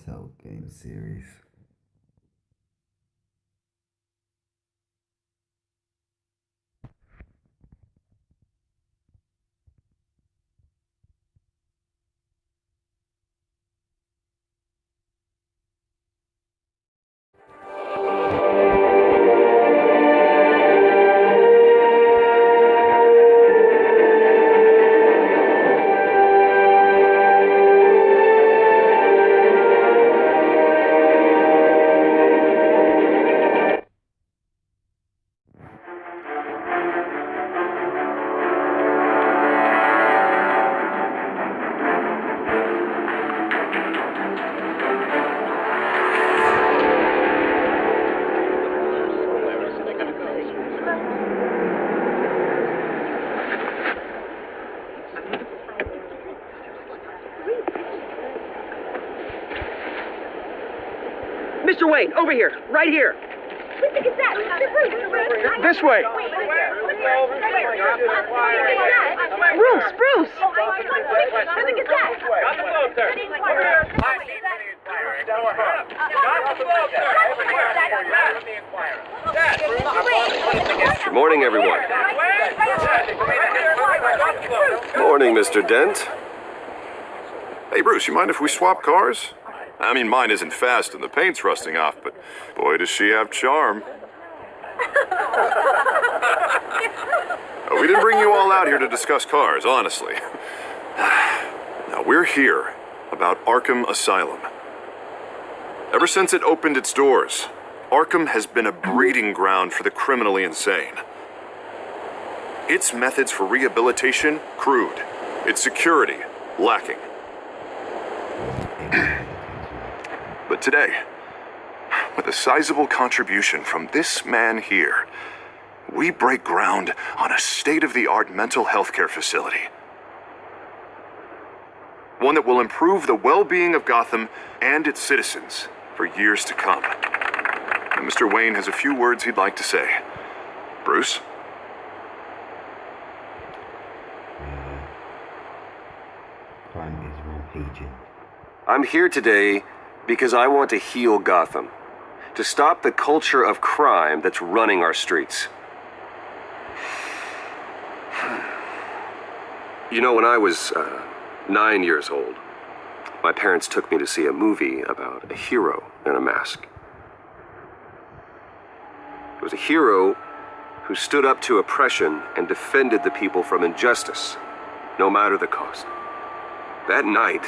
Telltale game series. Mr. Wayne, over here, right here. This way. Bruce! Good morning, everyone. Morning, Mr. Dent. Hey, Bruce, you mind if we swap cars? I mean, mine isn't fast and the paint's rusting off, but boy, does she have charm. We didn't bring you all out here to discuss cars, honestly. Now, we're here about Arkham Asylum. Ever since it opened its doors, Arkham has been a breeding ground for the criminally insane. Its methods for rehabilitation, crude. Its security, lacking. But today, with a sizable contribution from this man here, we break ground on a state-of-the-art mental health care facility. One that will improve the well-being of Gotham and its citizens for years to come. And Mr. Wayne has a few words he'd like to say. Bruce? Crime is rampaging. I'm here today because I want to heal Gotham, to stop the culture of crime that's running our streets. You know, when I was 9 years old, my parents took me to see a movie about a hero in a mask. It was a hero who stood up to oppression and defended the people from injustice, no matter the cost. That night,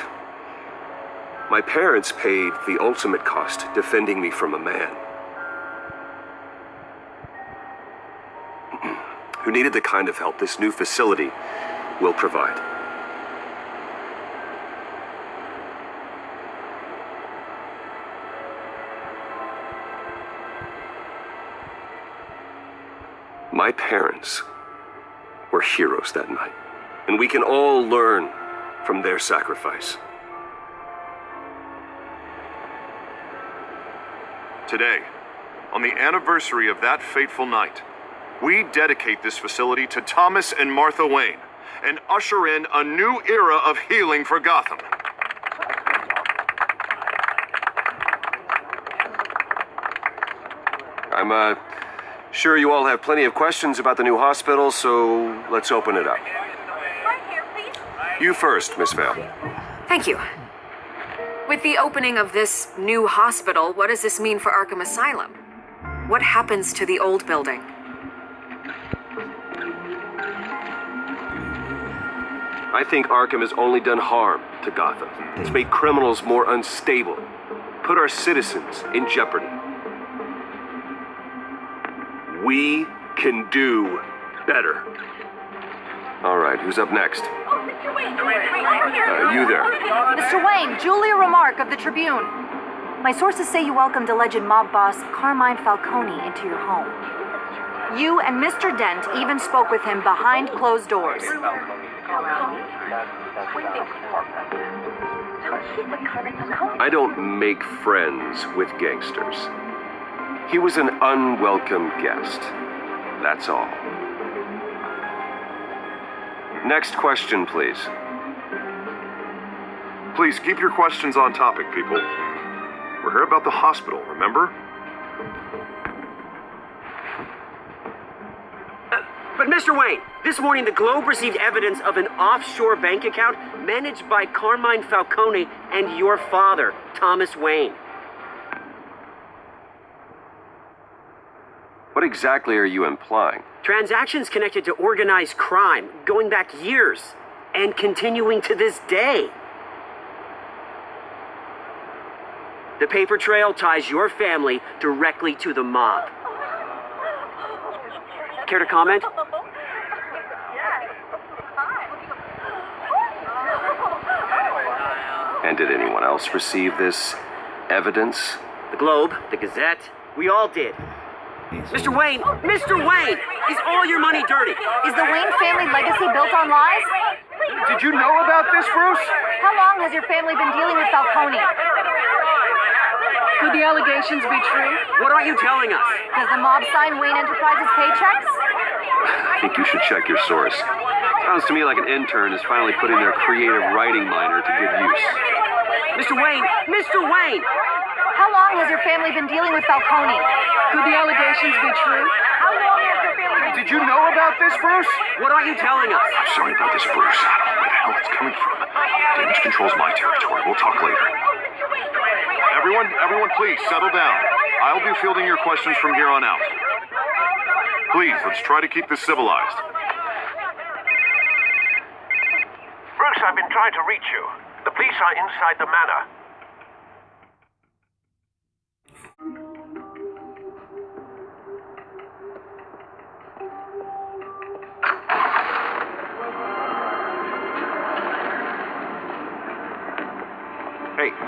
my parents paid the ultimate cost defending me from a man who needed the kind of help this new facility will provide. My parents were heroes that night, and we can all learn from their sacrifice. Today, on the anniversary of that fateful night, we dedicate this facility to Thomas and Martha Wayne and usher in a new era of healing for Gotham. I'm sure you all have plenty of questions about the new hospital, so let's open it up. You first, Miss Vale. Thank you. With the opening of this new hospital, what does this mean for Arkham Asylum? What happens to the old building? I think Arkham has only done harm to Gotham. It's made criminals more unstable, put our citizens in jeopardy. We can do better. All right, who's up next? You there. Mr. Wayne, Julia Remark of the Tribune. My sources say you welcomed alleged mob boss Carmine Falcone into your home. You and Mr. Dent even spoke with him behind closed doors. I don't make friends with gangsters. He was an unwelcome guest. That's all. Next question, please. Please keep your questions on topic, people. for her about the hospital, remember? But Mr. Wayne, this morning the Globe received evidence of an offshore bank account managed by Carmine Falcone and your father, Thomas Wayne. What exactly are you implying? Transactions connected to organized crime, going back years, and continuing to this day. The paper trail ties your family directly to the mob. Care to comment? And did anyone else receive this evidence? The Globe, the Gazette, we all did. Mr. Wayne, is all your money dirty? Is the Wayne family legacy built on lies? Did you know about this, Bruce? How long has your family been dealing with Falcone? Could the allegations be true? What aren't you telling us? Does the mob sign Wayne Enterprises paychecks? I think you should check your source. Sounds to me like an intern is finally putting their creative writing minor to good use. Mr. Wayne! How long has your family been dealing with Falcone? Could the allegations be true? How long has your family been... Did you know about this, Bruce? What aren't you telling us? I'm sorry about this, Bruce. I don't know where the hell it's coming from. Damage control's my territory. We'll talk later. Everyone, please, settle down. I'll be fielding your questions from here on out. Please, let's try to keep this civilized. Bruce, I've been trying to reach you. The police are inside the manor.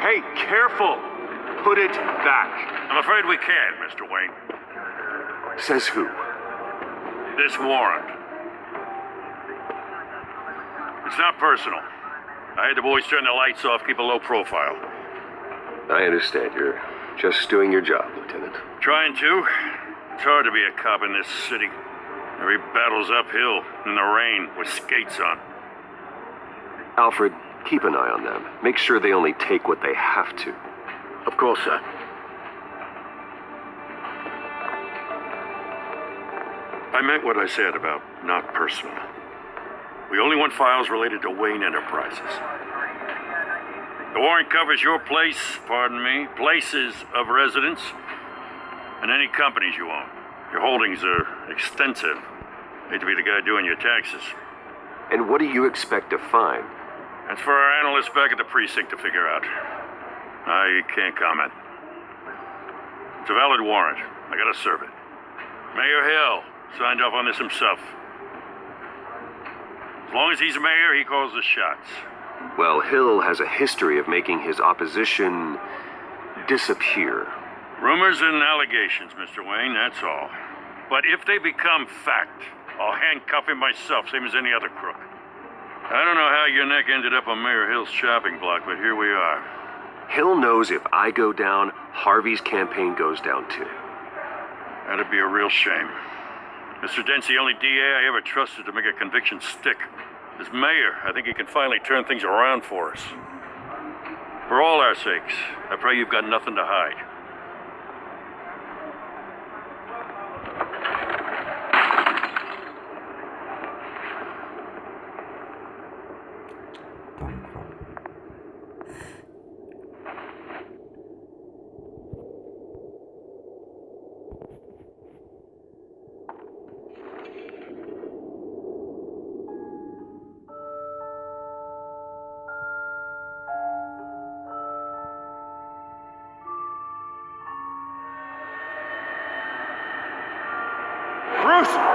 Hey, careful! Put it back. I'm afraid we can't, Mr. Wayne. Says who? This warrant. It's not personal. I had the boys turn the lights off, keep a low profile. I understand. You're just doing your job, Lieutenant. Trying to. It's hard to be a cop in this city. Every battle's uphill, in the rain, with skates on. Alfred, keep an eye on them. Make sure they only take what they have to. Of course, sir. I meant what I said about not personal. We only want files related to Wayne Enterprises. The warrant covers your place, places of residence, and any companies you own. Your holdings are extensive. Hate to be the guy doing your taxes. And what do you expect to find? That's for our analysts back at the precinct to figure out. I can't comment. It's a valid warrant. I gotta serve it. Mayor Hill signed off on this himself. As long as he's mayor, he calls the shots. Well, Hill has a history of making his opposition disappear. Rumors and allegations, Mr. Wayne, that's all. But if they become fact, I'll handcuff him myself, same as any other crook. I don't know how your neck ended up on Mayor Hill's shopping block, but here we are. Hill knows if I go down, Harvey's campaign goes down too. That'd be a real shame. Mr. Dent's the only DA I ever trusted to make a conviction stick. As mayor, I think he can finally turn things around for us. For all our sakes, I pray you've got nothing to hide.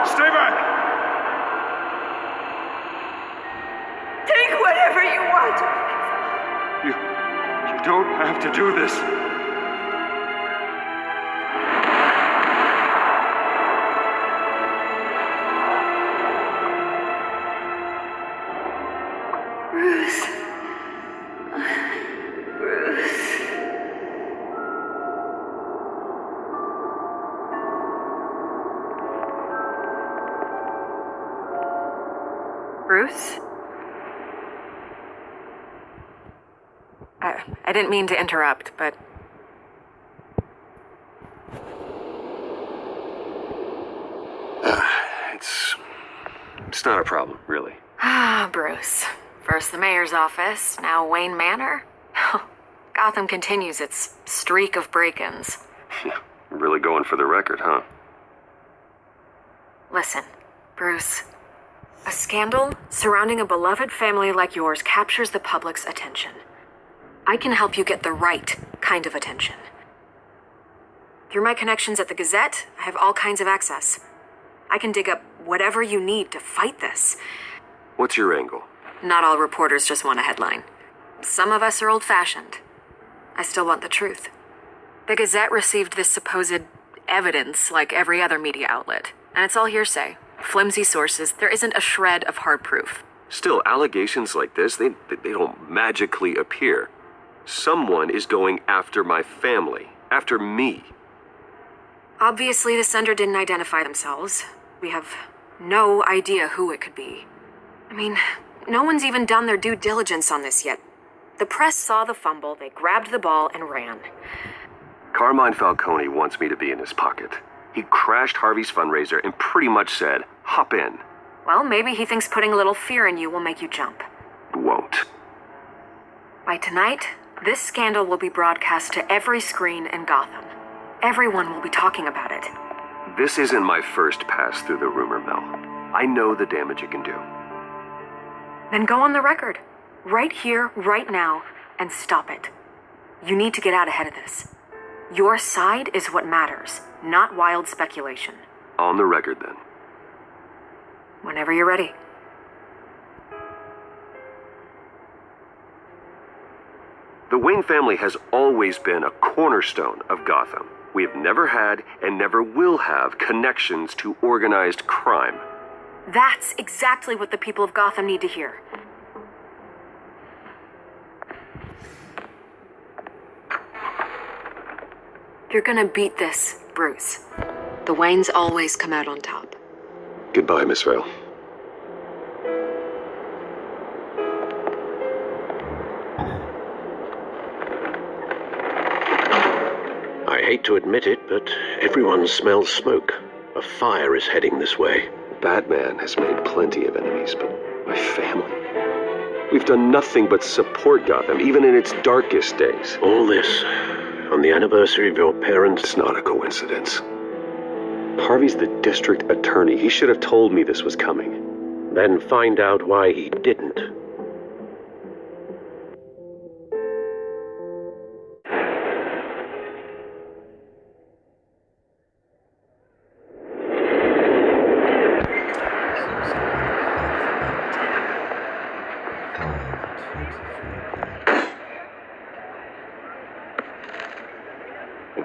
Stay back! Take whatever you want. You don't have to do this. Bruce. Bruce. Bruce? I didn't mean to interrupt, but It's not a problem, really. Ah, Bruce. First the mayor's office, now Wayne Manor. Gotham continues its streak of break-ins. Yeah, really going for the record, huh? Listen, Bruce. A scandal surrounding a beloved family like yours captures the public's attention. I can help you get the right kind of attention. Through my connections at the Gazette, I have all kinds of access. I can dig up whatever you need to fight this. What's your angle? Not all reporters just want a headline. Some of us are old-fashioned. I still want the truth. The Gazette received this supposed evidence like every other media outlet, and it's all hearsay. Flimsy sources. There isn't a shred of hard proof. Still, allegations like this, they don't magically appear. Someone is going after my family, after me. Obviously, the sender didn't identify themselves. We have no idea who it could be. I mean, no one's even done their due diligence on this yet. The press saw the fumble, they grabbed the ball and ran. Carmine Falcone wants me to be in his pocket. He crashed Harvey's fundraiser and pretty much said, hop in. Well, maybe he thinks putting a little fear in you will make you jump. Won't. By tonight, this scandal will be broadcast to every screen in Gotham. Everyone will be talking about it. This isn't my first pass through the rumor mill. I know the damage it can do. Then go on the record. Right here, right now, and stop it. You need to get out ahead of this. Your side is what matters, not wild speculation. On the record, then. Whenever you're ready. The Wayne family has always been a cornerstone of Gotham. We have never had and never will have connections to organized crime. That's exactly what the people of Gotham need to hear. You're gonna beat this, Bruce. The Waynes always come out on top. Goodbye, Miss Vale. I hate to admit it, but everyone smells smoke. A fire is heading this way. Batman has made plenty of enemies, but my family... We've done nothing but support Gotham, even in its darkest days. All this on the anniversary of your parents'... It's not a coincidence. Harvey's the district attorney. He should have told me this was coming. Then find out why he didn't.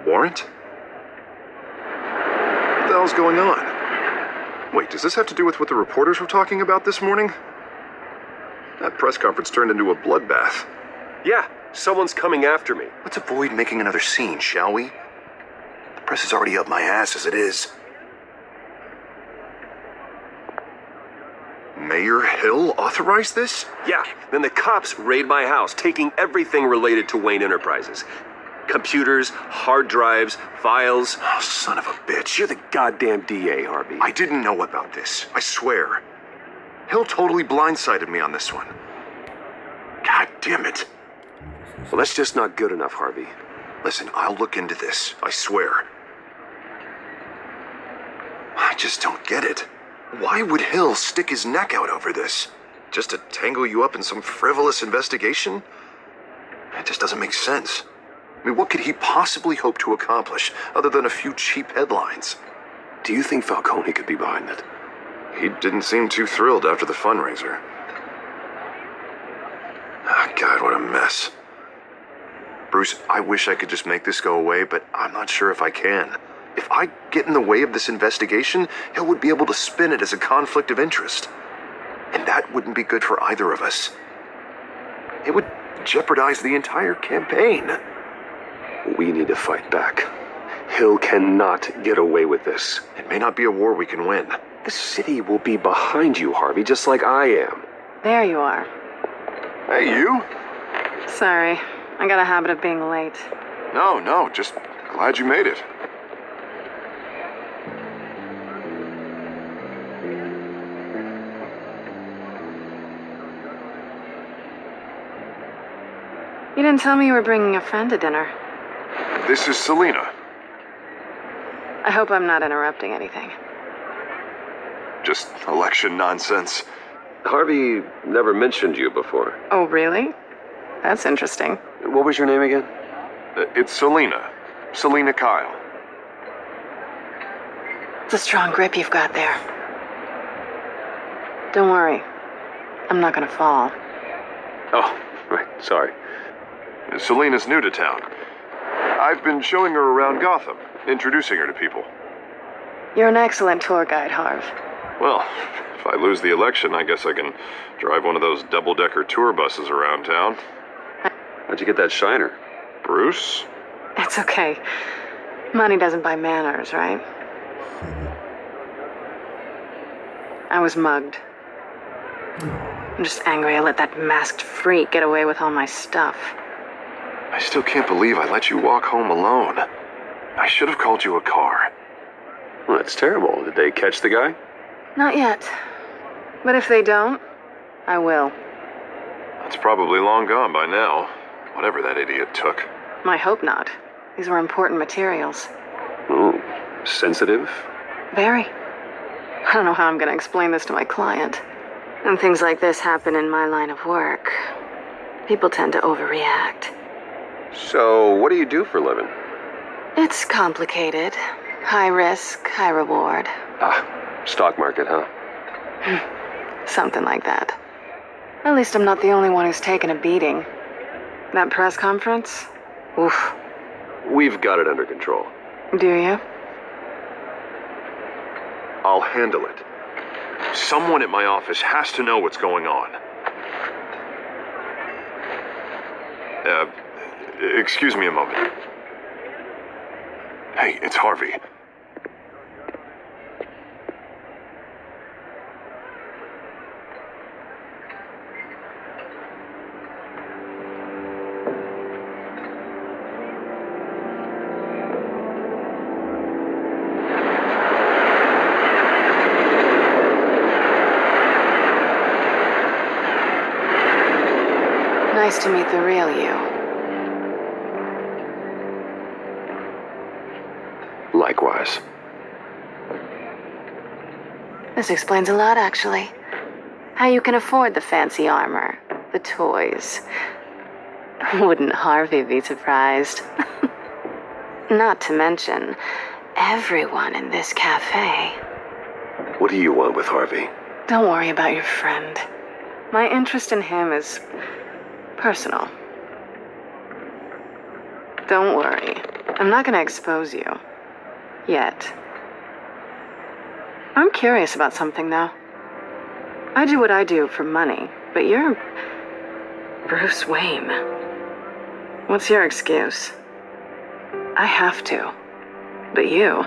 Warrant? What the hell's going on? Wait, does this have to do with what the reporters were talking about this morning? That press conference turned into a bloodbath. Yeah, someone's coming after me. Let's avoid making another scene, shall we? The press is already up my ass as it is. Mayor Hill authorized this? Yeah, then the cops raid my house, taking everything related to Wayne Enterprises. Computers, hard drives, files. Oh, son of a bitch. You're the goddamn DA, Harvey. I didn't know about this. I swear. Hill totally blindsided me on this one. God damn it. Well, that's just not good enough, Harvey. Listen, I'll look into this. I swear. I just don't get it. Why would Hill stick his neck out over this? Just to tangle you up in some frivolous investigation? It just doesn't make sense. I mean, what could he possibly hope to accomplish other than a few cheap headlines? Do you think Falcone could be behind it? He didn't seem too thrilled after the fundraiser. Oh, God, what a mess. Bruce, I wish I could just make this go away, but I'm not sure if I can. If I get in the way of this investigation, Hill would be able to spin it as a conflict of interest. And that wouldn't be good for either of us. It would jeopardize the entire campaign. We need to fight back. Hill cannot get away with this. It may not be a war we can win. The city will be behind you, Harvey, just like I am. There you are. Hey, you? Sorry, I got a habit of being late. No, just glad you made it. You didn't tell me you were bringing a friend to dinner. This is Selena. I hope I'm not interrupting anything. Just election nonsense. Harvey never mentioned you before. Oh, really? That's interesting. What was your name again? It's Selena. Selena Kyle. It's a strong grip you've got there. Don't worry. I'm not gonna fall. Oh, right, sorry. Selena's new to town. I've been showing her around Gotham, introducing her to people. You're an excellent tour guide, Harv. Well, if I lose the election, I guess I can drive one of those double-decker tour buses around town. How'd you get that shiner? Bruce? It's okay. Money doesn't buy manners, right? I was mugged. I'm just angry I let that masked freak get away with all my stuff. I still can't believe I let you walk home alone. I should have called you a car. Well, that's terrible. Did they catch the guy? Not yet. But if they don't, I will. It's probably long gone by now, whatever that idiot took. I hope not. These were important materials. Ooh, sensitive? Very. I don't know how I'm going to explain this to my client. When things like this happen in my line of work, people tend to overreact. So, what do you do for a living? It's complicated. High risk, high reward. Ah, stock market, huh? Something like that. At least I'm not the only one who's taken a beating. That press conference? Oof. We've got it under control. Do you? I'll handle it. Someone at my office has to know what's going on. Excuse me a moment. Hey, it's Harvey. Nice to meet the real you. Likewise. This explains a lot, actually. How you can afford the fancy armor, the toys. Wouldn't Harvey be surprised? Not to mention, everyone in this cafe. What do you want with Harvey? Don't worry about your friend. My interest in him is personal. Don't worry. I'm not going to expose you. Yet. I'm curious about something, though. I do what I do for money, but you're Bruce Wayne. What's your excuse? I have to. But you,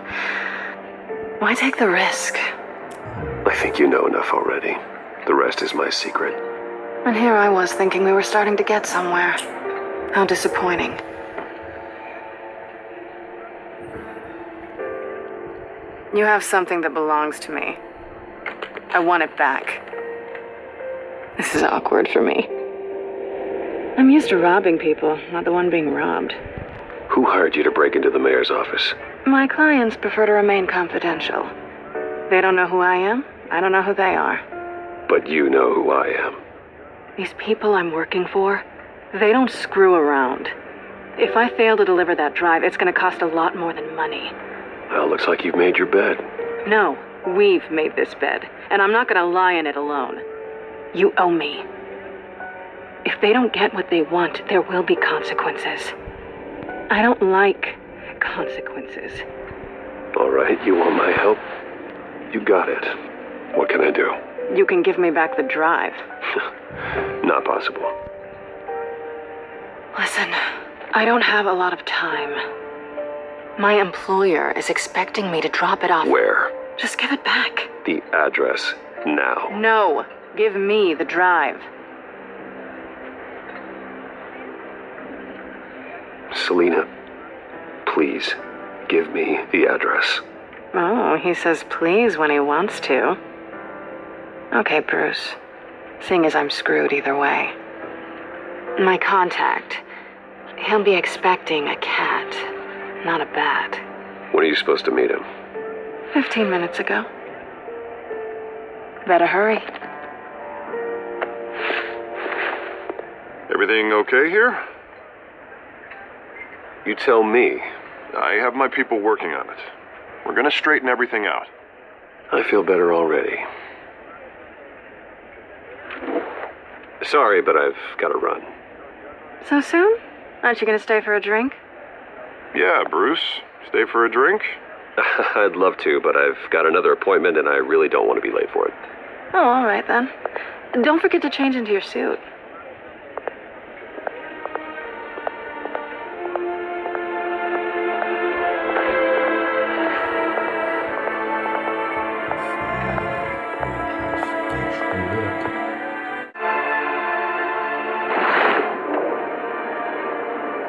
why take the risk? I think you know enough already. The rest is my secret. And here I was thinking we were starting to get somewhere. How disappointing. You have something that belongs to me. I want it back. This is awkward for me. I'm used to robbing people, not the one being robbed. Who hired you to break into the mayor's office? My clients prefer to remain confidential. They don't know who I am. I don't know who they are. But you know who I am. These people I'm working for, they don't screw around. If I fail to deliver that drive, it's going to cost a lot more than money. Well, looks like you've made your bed. No, we've made this bed, and I'm not going to lie in it alone. You owe me. If they don't get what they want, there will be consequences. I don't like consequences. All right, you want my help? You got it. What can I do? You can give me back the drive. Not possible. Listen, I don't have a lot of time. My employer is expecting me to drop it off. Where? Just give it back. The address, now. No, give me the drive. Selena, please, give me the address. Oh, he says please when he wants to. Okay, Bruce. Seeing as I'm screwed either way. My contact, He'll be expecting a cat, not a bat. When are you supposed to meet him? 15 minutes ago. Better hurry. Everything okay here? You tell me. I have my people working on it. We're gonna straighten everything out. I feel better already. Sorry, but I've got to run. So soon? Aren't you gonna stay for a drink? Yeah, Bruce. Stay for a drink? I'd love to, but I've got another appointment and I really don't want to be late for it. Oh, all right then. Don't forget to change into your suit.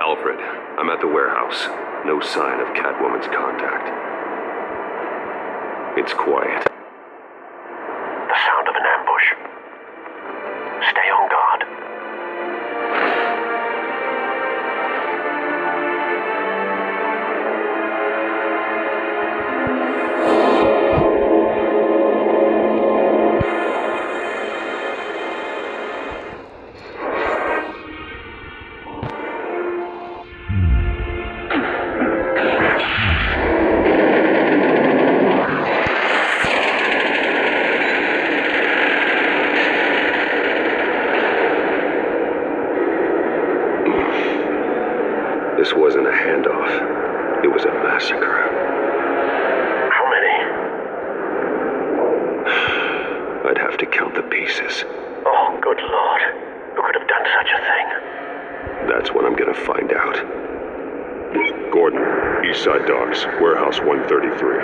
Alfred, I'm at the warehouse. No sign of Catwoman's contact. It's quiet. The sound of an ambush. Stay on guard. This wasn't a handoff. It was a massacre. How many? I'd have to count the pieces. Oh, good Lord. Who could have done such a thing? That's what I'm gonna find out. Gordon, Eastside Docks, Warehouse 133.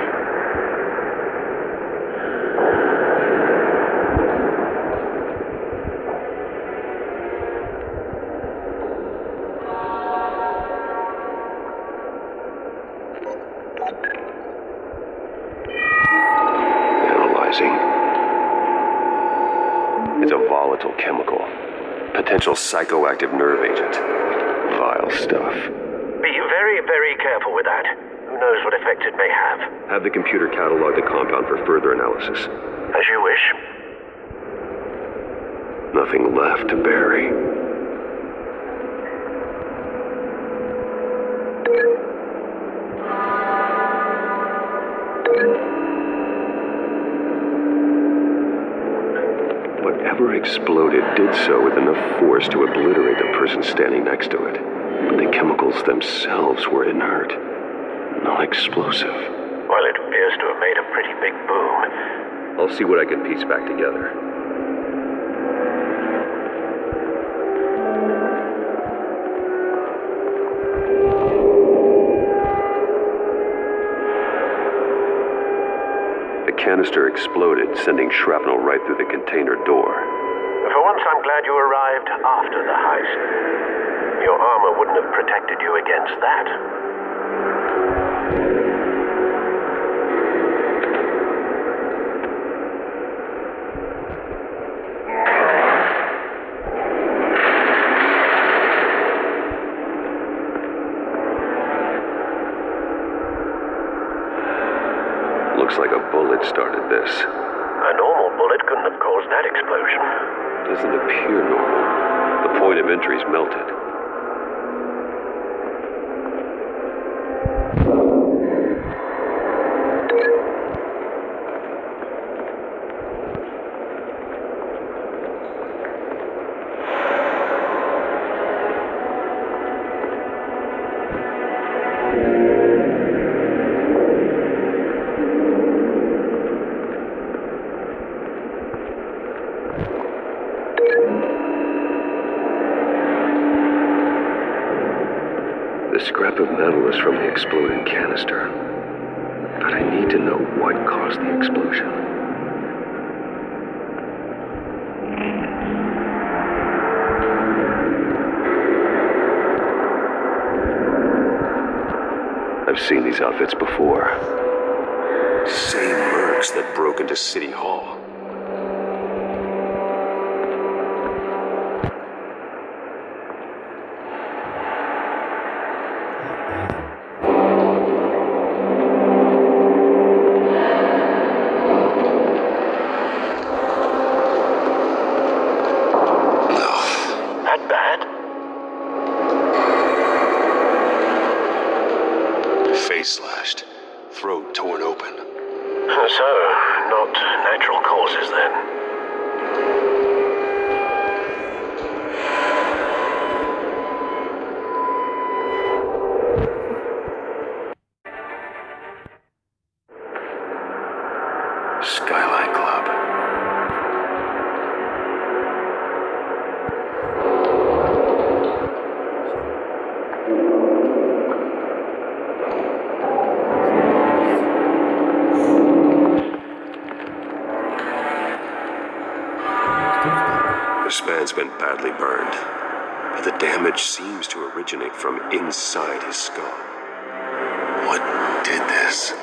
Analyzing. It's a volatile chemical. Potential psychoactive nerve agent. Vile stuff. Be very, very careful with that. Who knows what effect it may have? Have the computer catalog the compound for further analysis. As you wish. Nothing left to bury. Whatever exploded did so with enough force to obliterate the person standing next to it. But the chemicals themselves were inert, not explosive. Well, it appears to have made a pretty big boom. I'll see what I can piece back together. The canister exploded, sending shrapnel right through the container door. For once, I'm glad you arrived after the heist. Your armor wouldn't have protected you against that. Looks like a bullet started this. A normal bullet couldn't have caused that explosion. Doesn't appear normal. The point of entry's melted. The scrap of metal is from the exploding canister. But I need to know what caused the explosion. I've seen these outfits before. Same mercs that broke into City Hall. Not natural causes, then. Skyline Club. This man's been badly burned, but the damage seems to originate from inside his skull. What did this?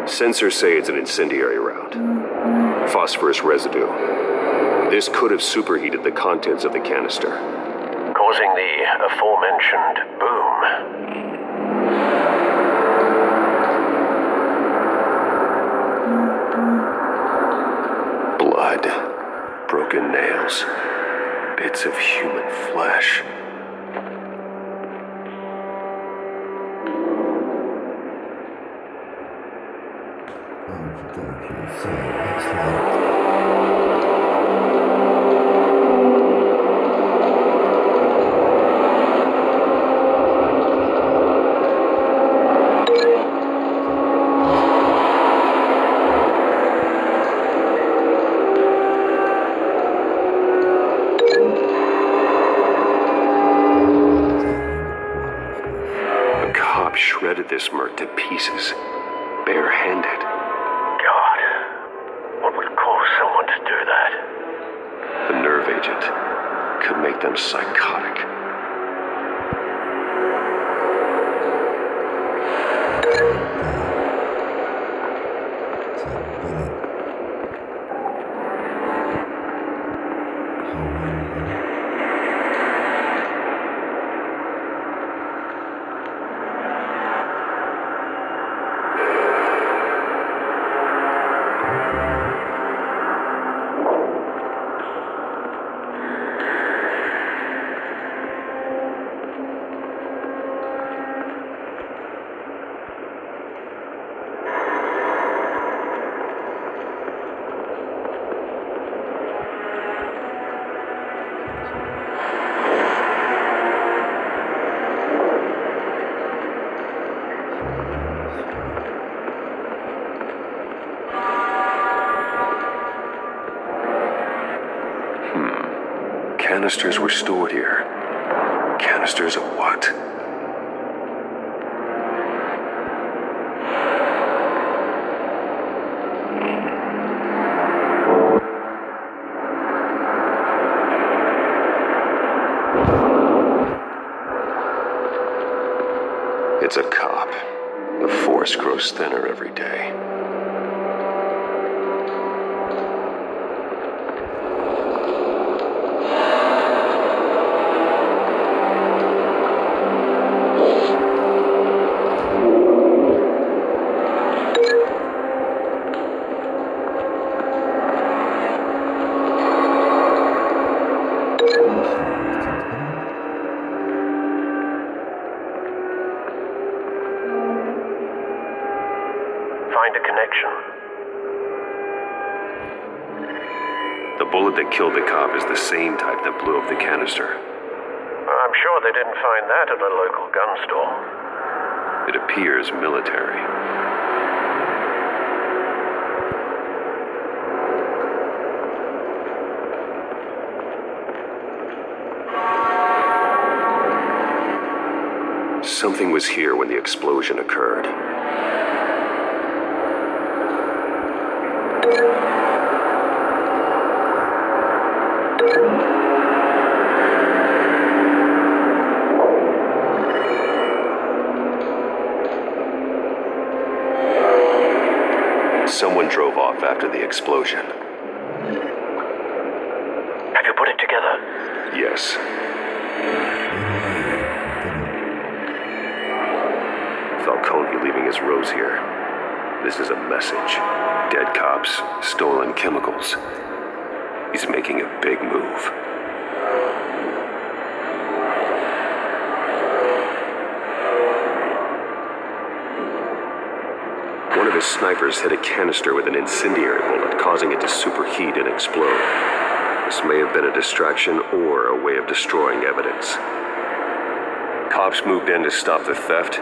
Sensors say it's an incendiary round. Phosphorus residue. This could have superheated the contents of the canister, Causing the aforementioned boom. blood, broken nails, bits of human flesh. Okay, so it's like A cop shredded this merc to pieces, barehanded. God, what would cause someone to do that? The nerve agent could make them psychotic. Canisters were stored here. Canisters of what? It's a cop. The force grows thinner every day. Find a connection. The bullet that killed the cop is the same type that blew up the canister. I'm sure they didn't find that at a local gun store. It appears military. Something was here when the explosion occurred. Someone drove off after the explosion. Have you put it together? Yes. Falcone leaving his rose here. This is a message. Dead cops, stolen chemicals. He's making a big move. One of his snipers hit a canister with an incendiary bullet, causing it to superheat and explode. This may have been a distraction or a way of destroying evidence. Cops moved in to stop the theft.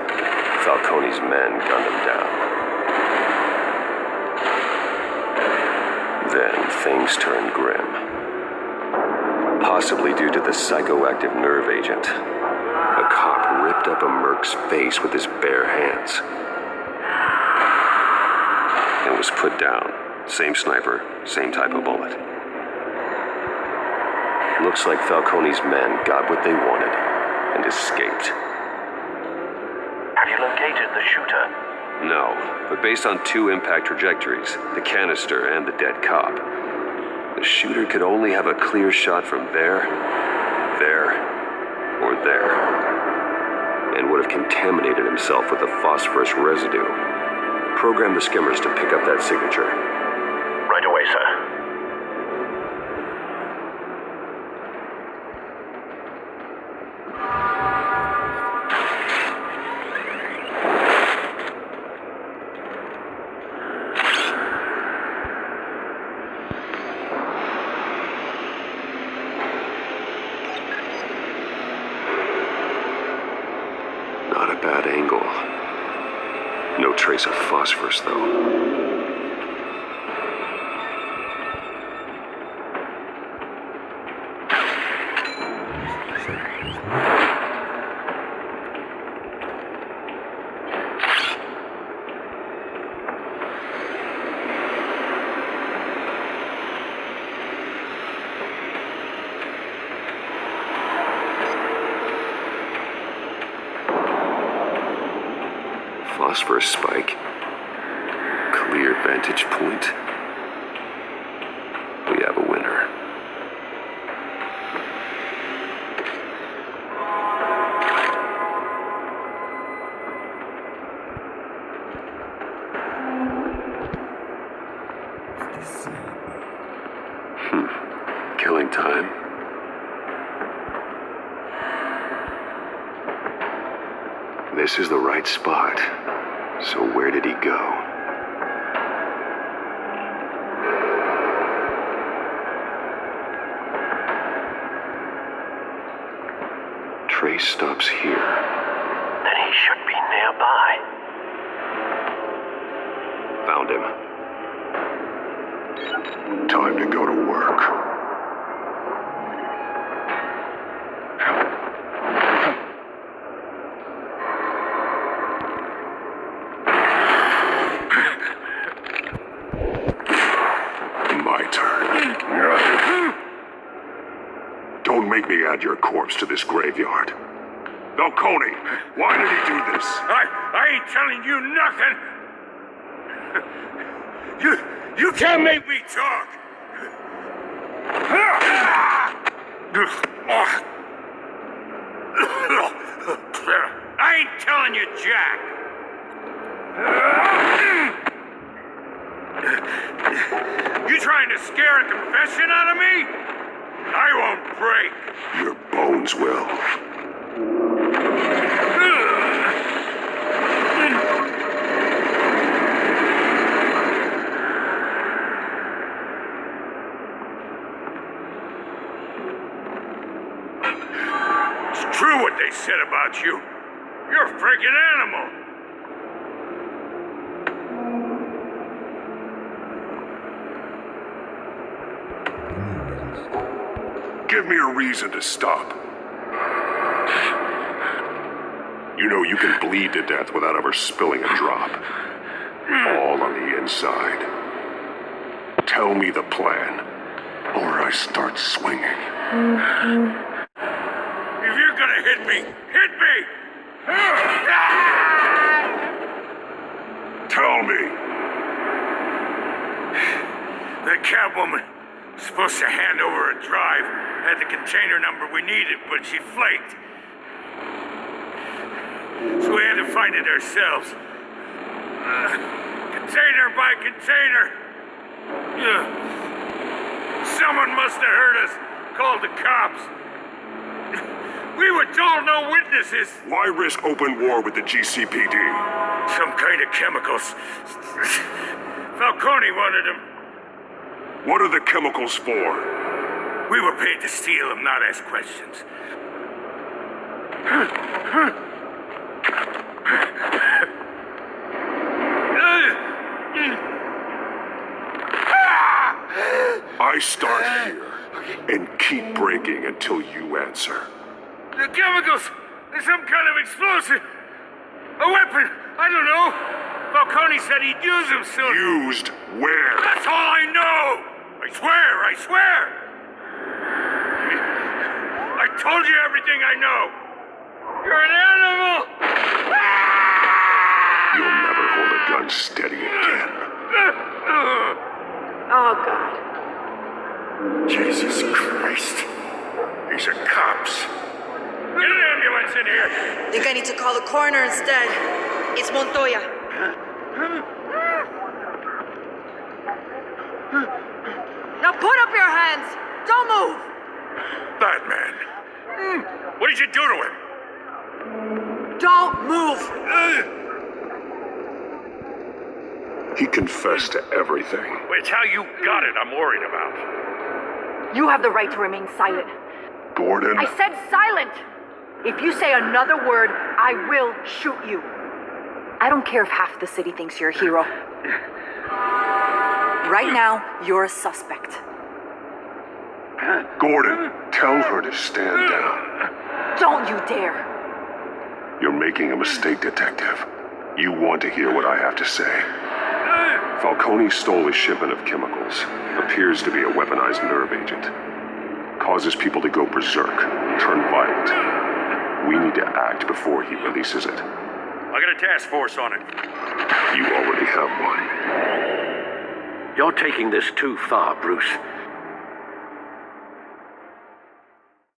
Falcone's men gunned him down. Then things turned grim. Possibly due to the psychoactive nerve agent. A cop ripped up a merc's face with his bare hands. And was put down. Same sniper, same type of bullet. Looks like Falcone's men got what they wanted and escaped. Have you located the shooter? No, but based on 2 impact trajectories, the canister and the dead cop, the shooter could only have a clear shot from there, or there, and would have contaminated himself with the phosphorus residue. Program the skimmers to pick up that signature. Right away, sir. Not a bad angle. No trace of phosphorus, though. Phosphorus spike. Clear vantage point. We have a winner. Killing time. This is the right spot. So where did he go? Trace stops here. Then he should be nearby. Found him. Time to go to work. Don't make me add your corpse to this graveyard. Falcone, why did he do this? I ain't telling you nothing. You can't make me talk. I ain't telling you, Jack. You trying to scare a confession out of me? I won't break. Your bones will. It's true what they said about you. You're a freaking animal. Give me a reason to stop. You know you can bleed to death without ever spilling a drop. All on the inside. Tell me the plan, or I start swinging. If you're gonna hit me, hit me! Tell me! cabwoman was supposed to hand over a drive, had the container number we needed, but she flaked. So we had to find it ourselves. Container by container. Someone must have heard us, called the cops. We were told no witnesses. Why risk open war with the GCPD? Some kind of chemicals. Falcone wanted them. What are the chemicals for? We were paid to steal them, not ask questions. I start here and keep breaking until you answer. The chemicals! There's some kind of explosive! A weapon! I don't know! Falcone said he'd use them soon. Used where? That's all I know! I swear! I told you everything I know! You're an animal! You'll never hold a gun steady again. Oh, God. Jesus Christ. These are cops. Get an ambulance in here! Think I need to call the coroner instead. It's Montoya. Now put up your hands! Don't move! Batman. What did you do to him? Don't move! He confessed to everything. It's how you got it I'm worried about. You have the right to remain silent. Gordon? I said silent! If you say another word, I will shoot you. I don't care if half the city thinks you're a hero. Right now, you're a suspect. Gordon, tell her to stand down. Don't you dare! You're making a mistake, Detective. You want to hear what I have to say. Falcone stole a shipment of chemicals. Appears to be a weaponized nerve agent. Causes people to go berserk, turn violent. We need to act before he releases it. I got a task force on it. You already have one. You're taking this too far, Bruce.